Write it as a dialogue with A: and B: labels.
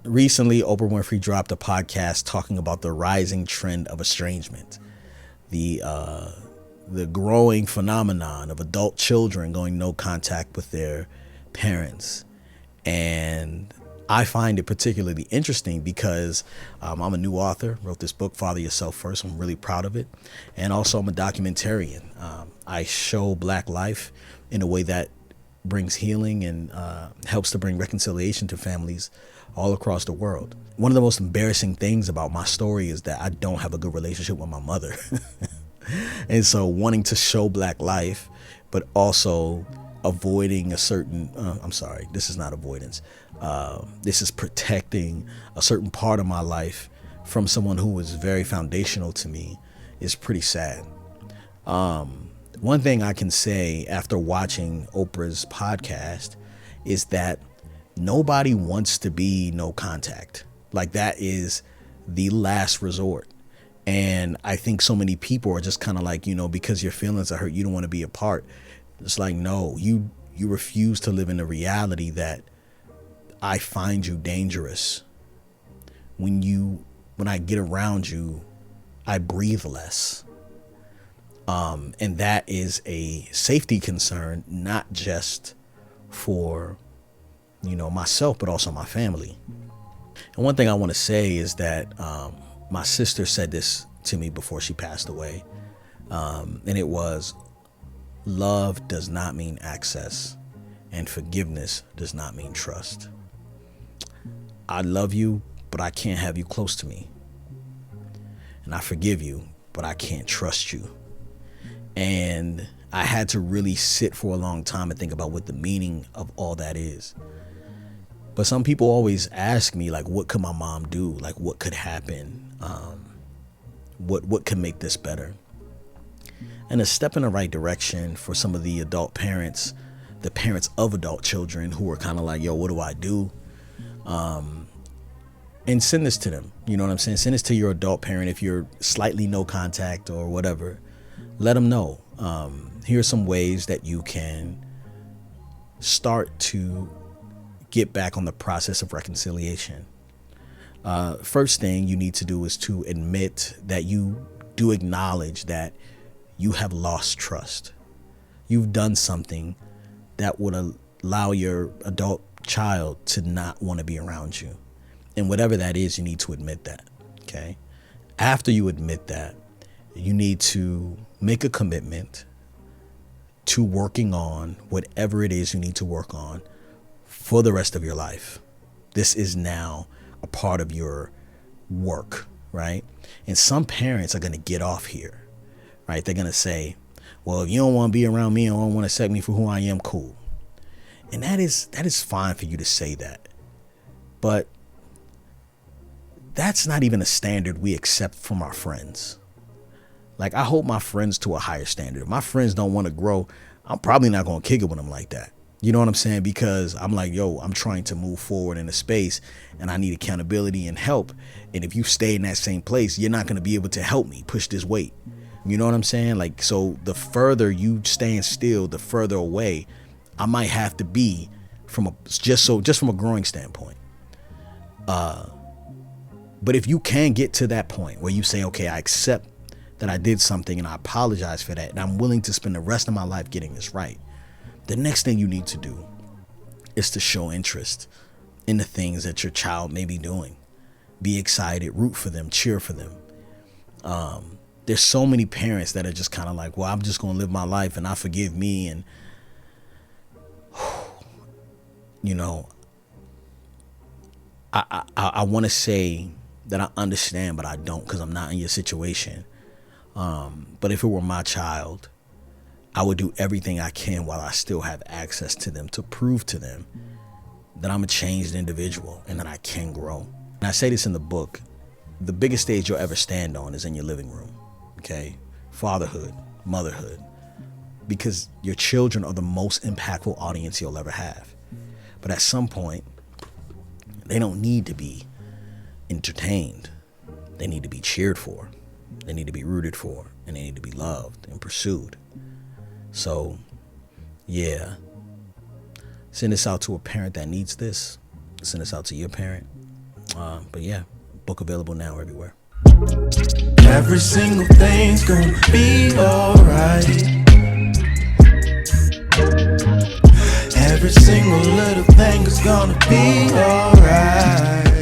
A: Recently, Oprah Winfrey dropped a podcast talking about the rising trend of estrangement, the growing phenomenon of adult children going no contact with their parents. And I find it particularly interesting because I'm a new author, wrote this book, Father Yourself First. I'm really proud of it. And also I'm a documentarian. I show Black life in a way that brings healing and helps to bring reconciliation to families all across the world. One of the most embarrassing things about my story is that I don't have a good relationship with my mother. And so wanting to show Black life, but also avoiding a certain, I'm sorry, this is not avoidance. This is protecting a certain part of my life from someone who was very foundational to me is pretty sad. One thing I can say after watching Oprah's podcast is that nobody wants to be no contact. Like that is the last resort. And I think so many people are just kind of like, because your feelings are hurt, you don't want to be apart. It's like, no, you refuse to live in the reality that I find you dangerous. When I get around you, I breathe less. And that is a safety concern, not just for, myself, but also my family. And one thing I want to say is that my sister said this to me before she passed away. And it was, love does not mean access, and forgiveness does not mean trust. I love you, but I can't have you close to me. And I forgive you, but I can't trust you. And I had to really sit for a long time and think about what the meaning of all that is. But some people always ask me, like, what could my mom do? Like, what could happen? What could make this better? And a step in the right direction for some of the adult parents, the parents of adult children who are kind of like, yo, what do I do? And send this to them. You know what I'm saying? Send this to your adult parent if you're slightly no contact or whatever. Let them know. Here's some ways that you can start to get back on the process of reconciliation. First thing you need to do is to admit that you do acknowledge that you have lost trust. You've done something that would allow your adult child to not want to be around you. And whatever that is, you need to admit that. Okay. After you admit that, you need to make a commitment to working on whatever it is you need to work on for the rest of your life. This is now a part of your work, right? And some parents are going to get off here, right? They're going to say, well, if you don't want to be around me and don't want to accept me for who I am, cool. And that is fine for you to say that. But that's not even a standard we accept from our friends. Like, I hold my friends to a higher standard. If my friends don't want to grow, I'm probably not going to kick it with them like that. You know what I'm saying? Because I'm like, yo, I'm trying to move forward in a space and I need accountability and help. And if you stay in that same place, you're not going to be able to help me push this weight. You know what I'm saying? Like, so the further you stand still, the further away I might have to be from just from a growing standpoint. But if you can get to that point where you say, okay, I accept that I did something and I apologize for that, and I'm willing to spend the rest of my life getting this right, the next thing you need to do is to show interest in the things that your child may be doing. Be excited, root for them, cheer for them. There's so many parents that are just kind of like, well, I'm just going to live my life and I forgive me. And, I want to say that I understand, but I don't, because I'm not in your situation. But if it were my child, I would do everything I can while I still have access to them to prove to them that I'm a changed individual and that I can grow. And I say this in the book, the biggest stage you'll ever stand on is in your living room. Okay. Fatherhood, motherhood, because your children are the most impactful audience you'll ever have. But at some point, they don't need to be entertained. They need to be cheered for. They need to be rooted for, and they need to be loved and pursued. So, yeah, send this out to a parent that needs this. Send this out to your parent. But yeah, book available now everywhere.
B: Every single thing's gonna be alright. Every single little thing is gonna be alright.